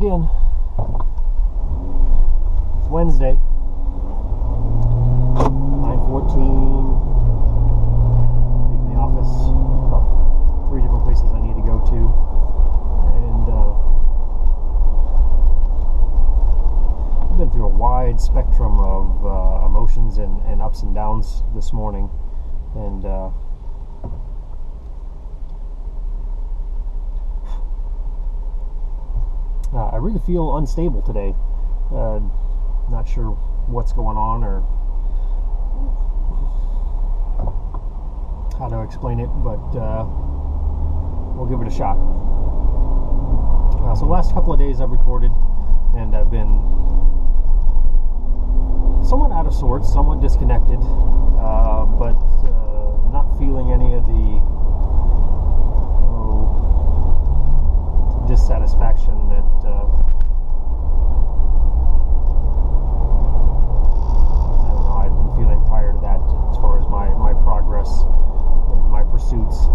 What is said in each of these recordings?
again. It's Wednesday, 9:14. Leaving the office. About 3 different places I need to go to, and I've been through a wide spectrum of emotions and ups and downs this morning, and I really feel unstable today. Not sure what's going on or how to explain it, but we'll give it a shot. So the last couple of days I've recorded, and I've been somewhat out of sorts, somewhat disconnected, but not feeling any of the dissatisfaction that I don't know, I've been feeling prior to that as far as my progress and my pursuits.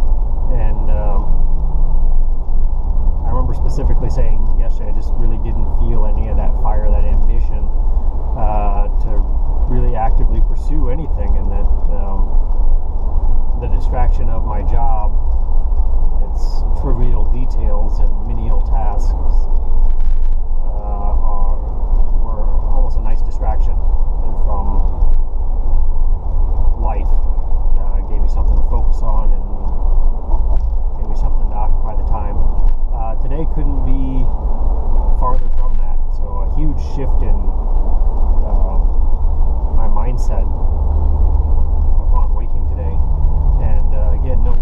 And I remember specifically saying yesterday I just really didn't feel any of that fire, that ambition to really actively pursue anything, and that the distraction of my job, its trivial details and menial tasks were almost a nice distraction from life. Gave me something to focus on and gave me something to occupy the time. Today couldn't be farther from that. So a huge shift in my mindset upon waking today, and again, no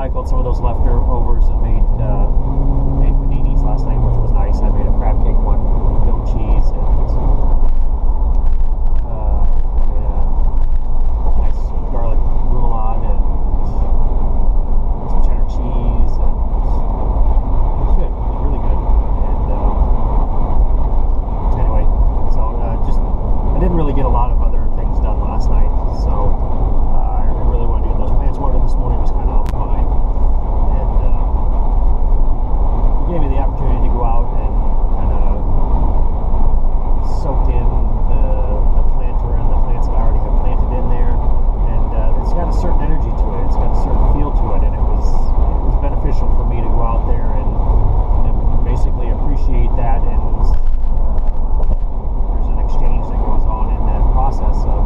recycled some of those leftovers and made paninis last night, which was nice. I made a crab cake one, goat cheese, and I made a nice garlic remoulade and some cheddar cheese, and it was good. It was really good. And anyway, so I didn't really get a lot of other things done last night, so I really wanted to get those plants watered this morning. Just kind of on my mind, and it gave me the opportunity to go out and kind of soak in the planter and the plants that I already have planted in there, and it's got a certain energy to it. It's got a certain feel to it, and it was beneficial for me to go out there and basically appreciate that. And there's an exchange that goes on in that process of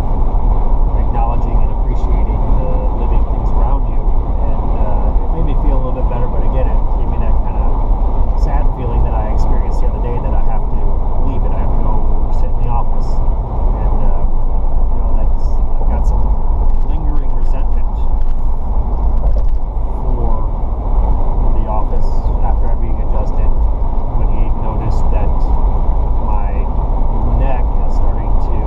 acknowledging and appreciating the living things around you, and it made me feel a little bit better. But again, it gave me that kind of sad feeling that I experienced the other day, that I have to leave it. I have to go sit in the office, and I've got some lingering resentment for the office after I'm being adjusted, when he noticed that my neck is starting to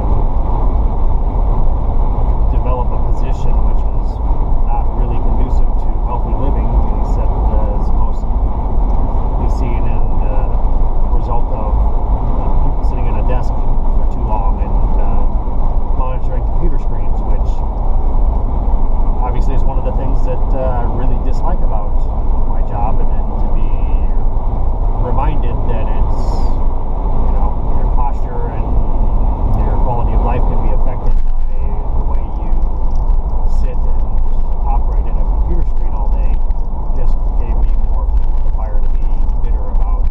develop a position which is not really conducive to healthy living. And he said it's mostly seen in the result of people sitting at a desk for too long and monitoring computer screens, which obviously is one of the things that I really dislike about my job. And then to be reminded that it's, your posture and your quality of life can be affected by the way you sit and operate at a computer screen all day, just gave me more fuel to the fire to be bitter about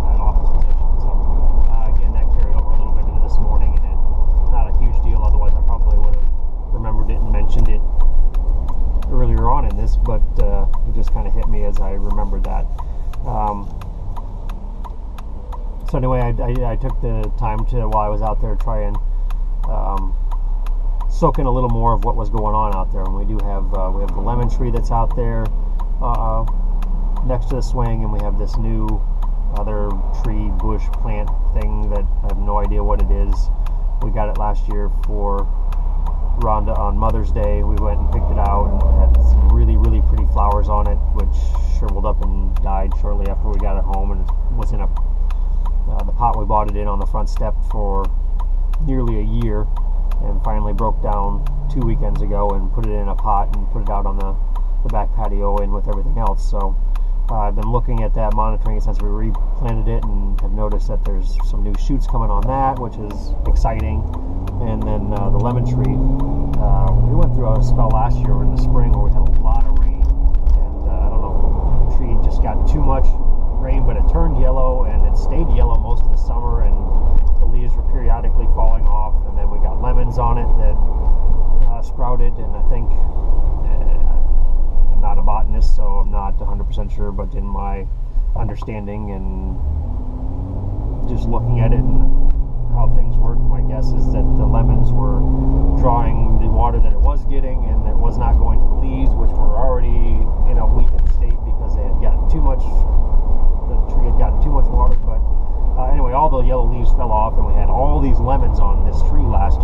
that office position. So again, that carried over a little bit into this morning, and it's not a huge deal. Otherwise, I probably would have remembered it and mentioned it earlier on in this, but it just kind of hit me as I remembered that. So anyway, I took the time to, while I was out there, try and soak in a little more of what was going on out there. And we do have we have the lemon tree that's out there next to the swing, and we have this new other tree bush plant thing that I have no idea what it is. We got it last year for Rhonda on Mother's Day. We went and picked it out, and it had some really, really pretty flowers on it, which shriveled up and died shortly after we got it home. And it was in the pot we bought it in on the front step for nearly a year, and finally broke down 2 weekends ago, and put it in a pot and put it out on the back patio and with everything else. So I've been looking at that, monitoring it since we replanted it, and have noticed that there's some new shoots coming on that, which is exciting. And then the lemon tree, we went through a spell last year in the spring where we had a lot of rain, and I don't know if the tree just got too much rain, but it turned yellow, and it stayed yellow most of the summer, and the leaves were periodically falling off. And then we got lemons on it that sprouted, and I think I'm not a botanist, so I'm not 100% sure, but in my understanding and just looking at it and how things work, my guess is that the lemons were drawing the water that it was getting, and it was not going to the leaves, which were already in a weakened state because they had gotten too much, the tree had gotten too much water. But anyway, all the yellow leaves fell off, and we had all these lemons on this tree last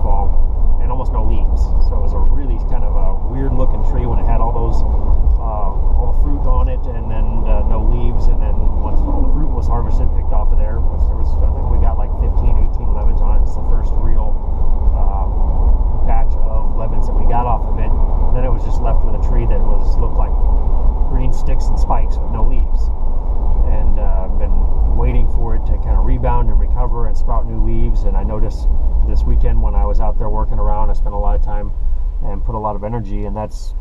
fall, and almost no leaves. So it was a really kind of a weird looking tree when it had all those all the fruit on it, and then no leaves. And then once all the fruit was harvested, picked off of there, which there was, I think we got like 18 lemons on it. It's the first real batch of lemons that we got off of it. Then it was just left with a tree that looked like green sticks and spikes with no leaves. And I've been waiting for it to kind of rebound and recover and sprout new leaves. And I noticed this weekend when I was out there working around, I spent a lot of time and put a lot of energy, and that's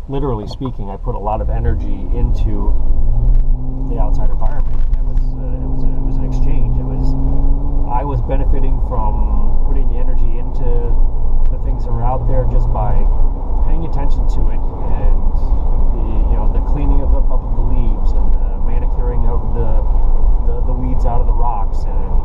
literally speaking, I put a lot of energy into the outside environment. It was an exchange. I was benefiting from putting the energy into the things that were out there just by paying attention to it, and the cleaning of the leaves, and the manicuring of the weeds out of the rocks, and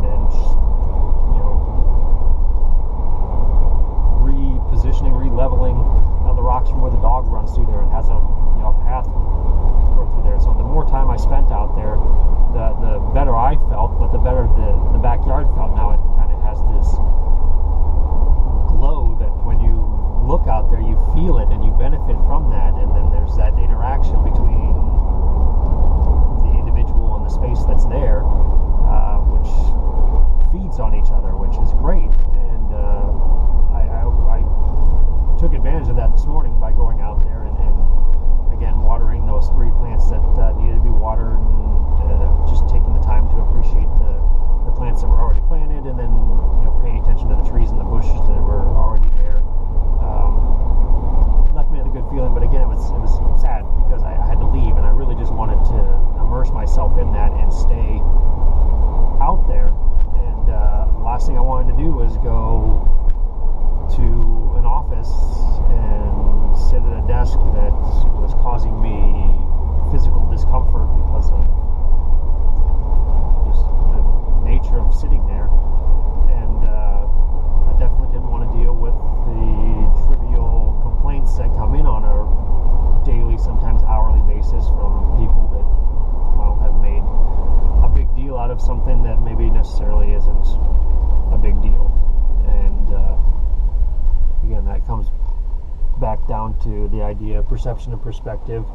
down to the idea of perception and perspective,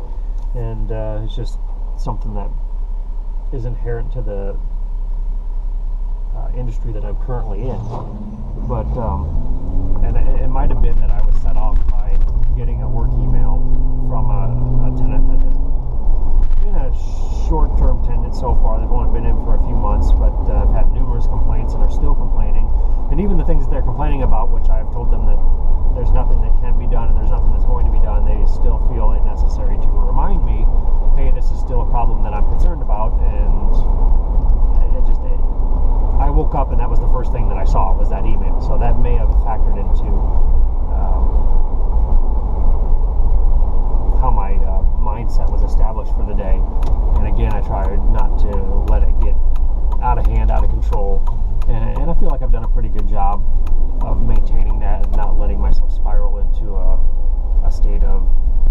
and it's just something that is inherent to the industry that I'm currently in. But and it might have been that I was set off by getting a work email from a tenant that has been a short-term tenant so far. They've only been in for a few months, but have had numerous complaints and are still complaining. And even the things that they're complaining about, which I've told them that there's nothing that can be done and there's nothing that's going to be done, they still feel it necessary to remind me, hey, this is still a problem that I'm concerned about. And I woke up and that was the first thing that I saw was that email. So that may have factored into how my mindset was established for the day. And again, I tried not to let it get out of hand, out of control. And I feel like I've done a pretty good job of maintaining that and not letting myself spiral into a state of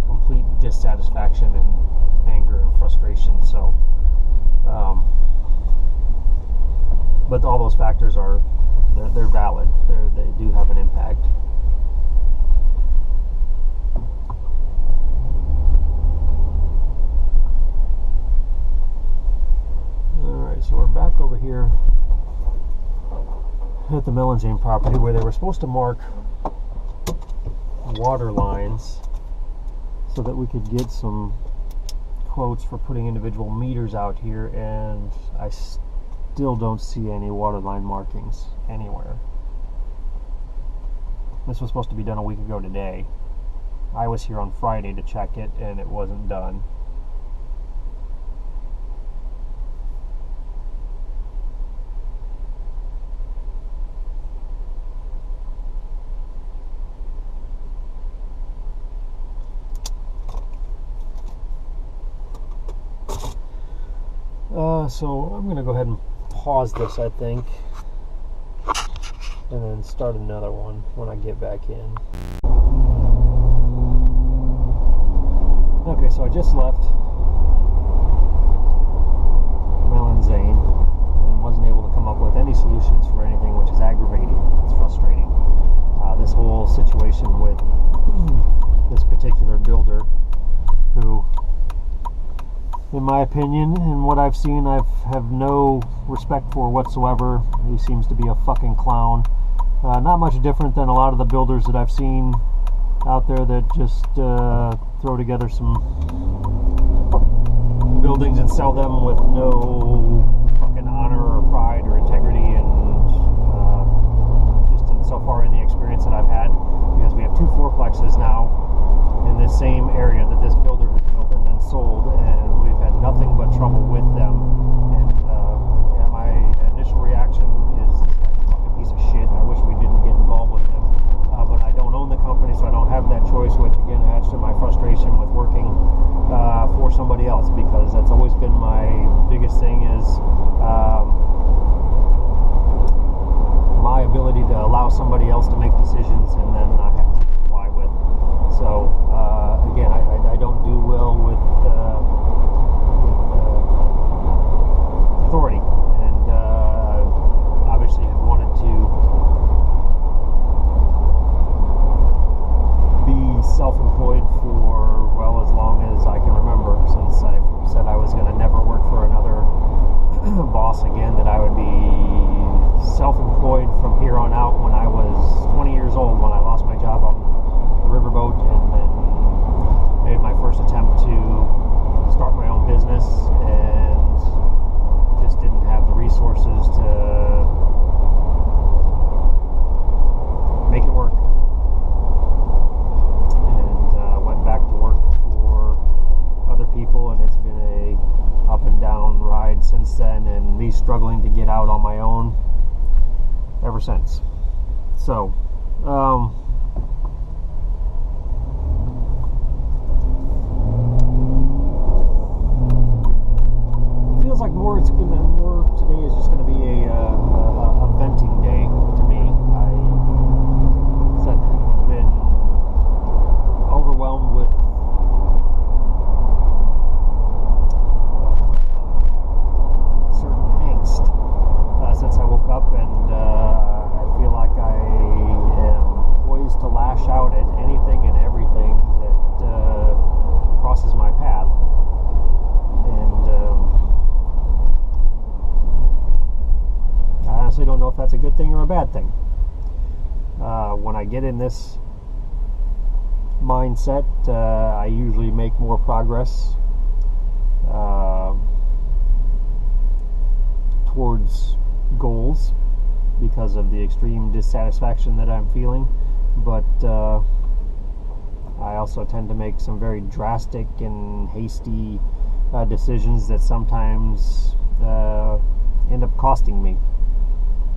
complete dissatisfaction and anger and frustration. So, but all those factors they're valid. They do have an impact. Alright, so we're back over here at the Melanzane property where they were supposed to mark water lines so that we could get some quotes for putting individual meters out here, and I still don't see any water line markings anywhere. This was supposed to be done a week ago today. I was here on Friday to check it and it wasn't done. So I'm going to go ahead and pause this, I think, and then start another one when I get back in. Okay, so I just left Melanzane and wasn't able to come up with any solutions for anything, which is aggravating. It's frustrating. This whole situation with this particular builder who, in my opinion, and what I've seen, I have no respect for whatsoever. He seems to be a fucking clown. Not much different than a lot of the builders that I've seen out there that just throw together some buildings and sell them with no fucking honor or pride or integrity, and just so far in the experience that I've had, because we have 2 fourplexes now in this same area that this builder has built and then sold, and we've had nothing but trouble with them. And yeah, my initial reaction is, this guy's a fucking piece of shit. I wish we didn't get involved with him, but I don't own the company, so I don't have that choice, which again adds to my frustration with working for somebody else, because that's always been my biggest thing, is my ability to allow somebody else to make decisions and then not have to comply with. So again, I don't do well with authority, and obviously have wanted to be self-employed for, well, as long as I can remember, since I said I was going to never work for another boss again, that I would be self-employed from here on out when I was 20 years old, when I lost my job on the riverboat, and then made my first attempt to start my own business, and just didn't have the resources to make it work, and went back to work for other people, and it's been a up and down ride since then, and me struggling to get out on my own ever since. So it feels like more today is just going to be a venting day to me. I have been overwhelmed with certain angst since I woke up, and I feel like I am poised When I get in this mindset, I usually make more progress towards goals because of the extreme dissatisfaction that I'm feeling. But I also tend to make some very drastic and hasty decisions that sometimes end up costing me.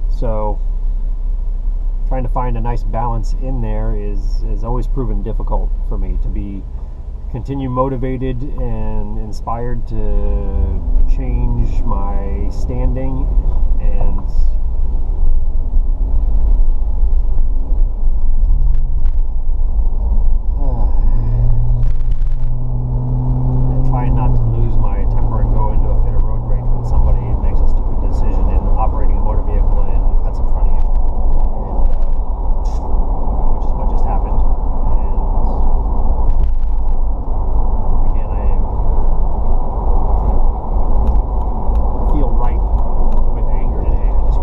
So trying to find a nice balance in there is always proven difficult for me to continue motivated and inspired to change my standing and trying not to lose my temper and go into a fit of road rage when somebody makes a stupid decision in operating a motor vehicle and cuts in front of you, which is what just happened. And again, I feel ripe with anger today. I just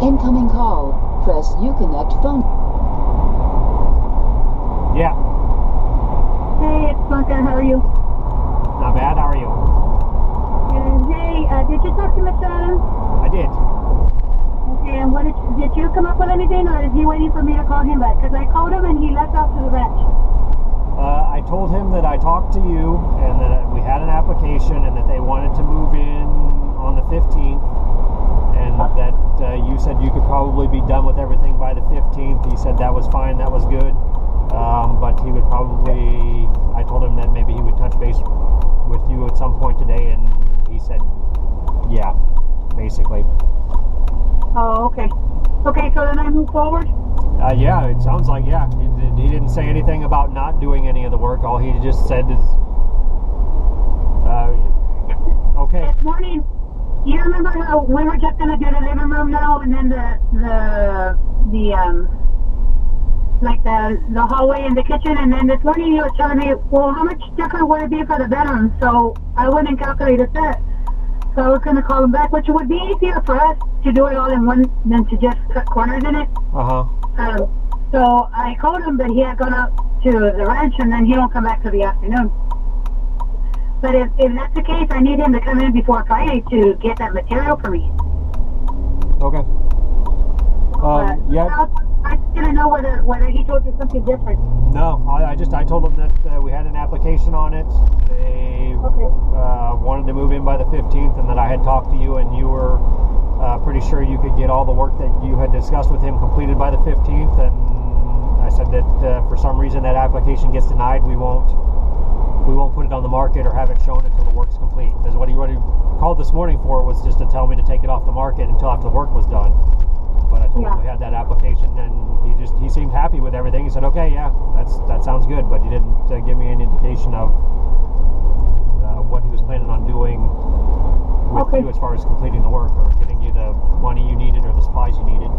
Incoming call. Press Uconnect phone. Yeah, Hey, it's Blanca. How are you? not bad. How are you? And hey, did you talk to Mr. Adams? I did. Okay, and what did you come up with anything, or is he waiting for me to call him back? Because I called him and he left out to the ranch. I told him that I talked to you and that we had an application and that they wanted to move in on the 15th, and that you said you could probably be done with everything by the 15th. He said that was fine, that was good, but he would probably, I told him that maybe he would touch base with you at some point today, and he said yeah, basically. Oh, okay. Okay, so then I move forward? Yeah, it sounds like, yeah. He didn't say anything about not doing any of the work. All he just said is, okay. This morning, you remember how we were just going to do the living room now, and then the hallway and the kitchen, and then this morning he was telling me, well, how much different would it be for the bedroom? So I went and calculated that. So I was going to call him back, which would be easier for us to do it all in one than to just cut corners in it. So I called him, but he had gone out to the ranch, and then he won't come back till the afternoon. But if that's the case, I need him to come in before Friday to get that material for me. Okay. Yeah. I just didn't know whether he told you something different. No, I told them that we had an application on it. They wanted to move in by the 15th, and that I had talked to you, and you were pretty sure you could get all the work that you had discussed with him completed by the 15th. And I said that for some reason that application gets denied, we won't put it on the market or have it shown until the work's complete. Because what he called this morning for was just to tell me to take it off the market until after the work was done. But I told him we had that application, and he seemed happy with everything. He said, okay, yeah, that sounds good, but he didn't give me any indication of what he was planning on doing with you as far as completing the work or getting you the money you needed or the supplies you needed.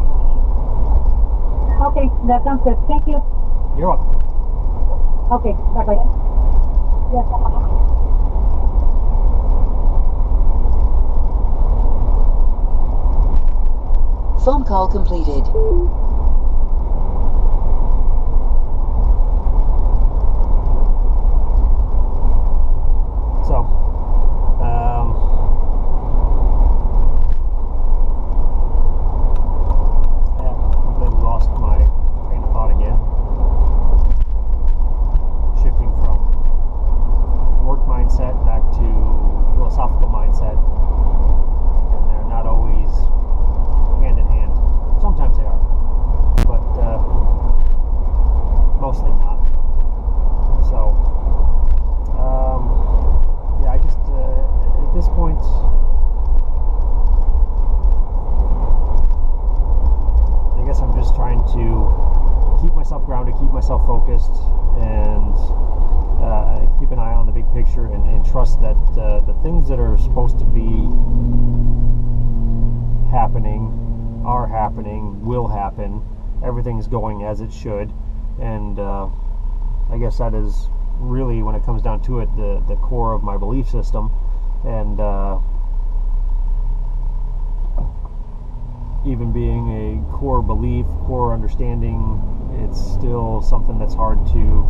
Okay, that sounds good. Thank you. You're welcome. Okay, bye-bye. Yes. Phone call completed. So, yeah, completely lost my train of thought again. Shifting from work mindset back to philosophical mindset, and they're not always hand in hand. Sometimes they are, but mostly not. So, yeah, I just at this point, I guess I'm just trying to keep myself grounded, keep myself focused, and keep an eye on the big picture, and trust that the things that are supposed to be happening are happening, will happen. Everything's going as it should, and I guess that is really, when it comes down to it, the core of my belief system. And even being a core belief, core understanding, it's still something that's hard to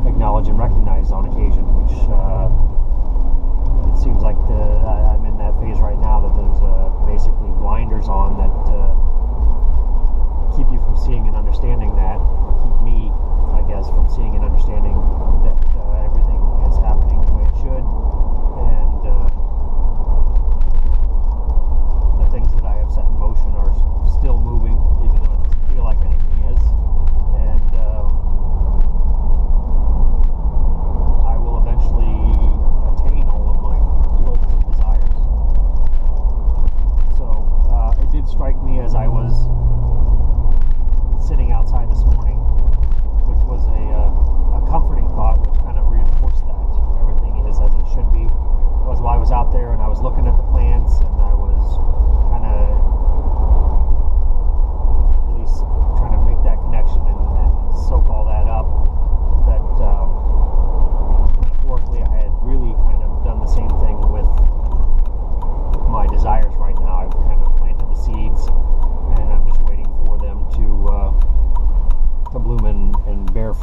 acknowledge and recognize on occasion, which it seems like I'm in that phase right now, that there's basically blinders on that keep you from seeing and understanding that, or keep me, I guess, from seeing and understanding that everything is happening the way it should, and the things that I have set in motion are still moving, even though it doesn't feel like anything is. And I will eventually attain all of my hopes and desires. So it did strike me as I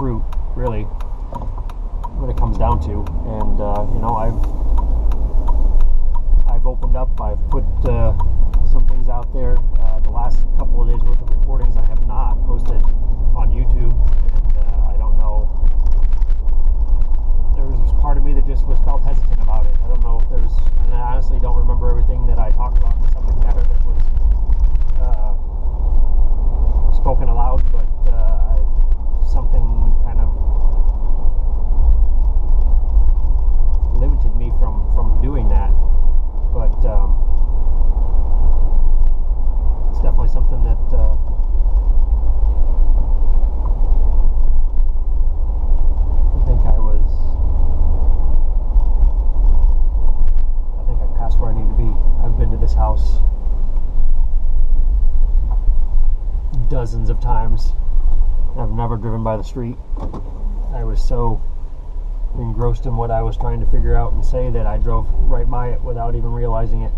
fruit, really, when it comes down to. And you know, I've opened up. I've put some things out there. The last couple of days worth of recordings I have not posted on YouTube, and I don't know. There was part of me that just felt hesitant about it. I don't know if there's, and I honestly don't remember everything that I talked about in the subject matter that was spoken aloud, but something kind of limited me from doing that. But it's definitely something that I think I passed where I need to be. I've been to this house dozens of times. I've never driven by the street. I was so engrossed in what I was trying to figure out and say that I drove right by it without even realizing it.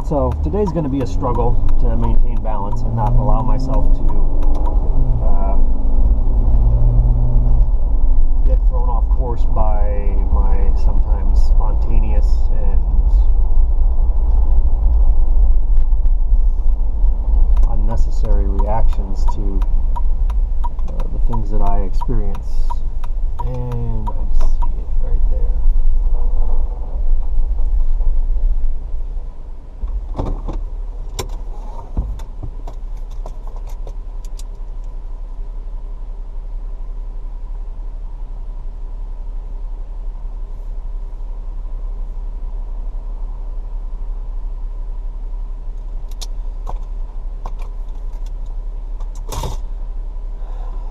So today's going to be a struggle to maintain balance and not allow myself to get thrown off course by my sometimes spontaneous and unnecessary reactions to the things that I experience. And I see it right there.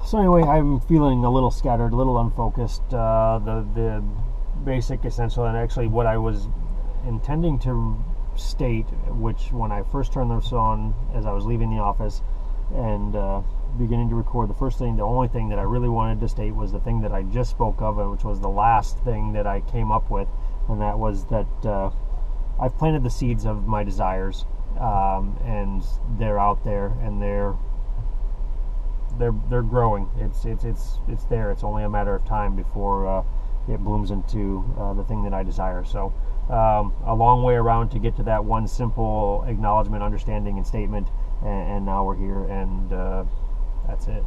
So anyway, I'm feeling a little scattered, a little unfocused. The basic, essential, and actually what I was intending to state, which when I first turned this on as I was leaving the office and beginning to record, the only thing that I really wanted to state was the thing that I just spoke of, which was the last thing that I came up with, and that was that I've planted the seeds of my desires, and they're out there, and they're growing. It's there. It's only a matter of time before it blooms into the thing that I desire. So a long way around to get to that one simple acknowledgement, understanding, and statement, and now we're here, and that's it.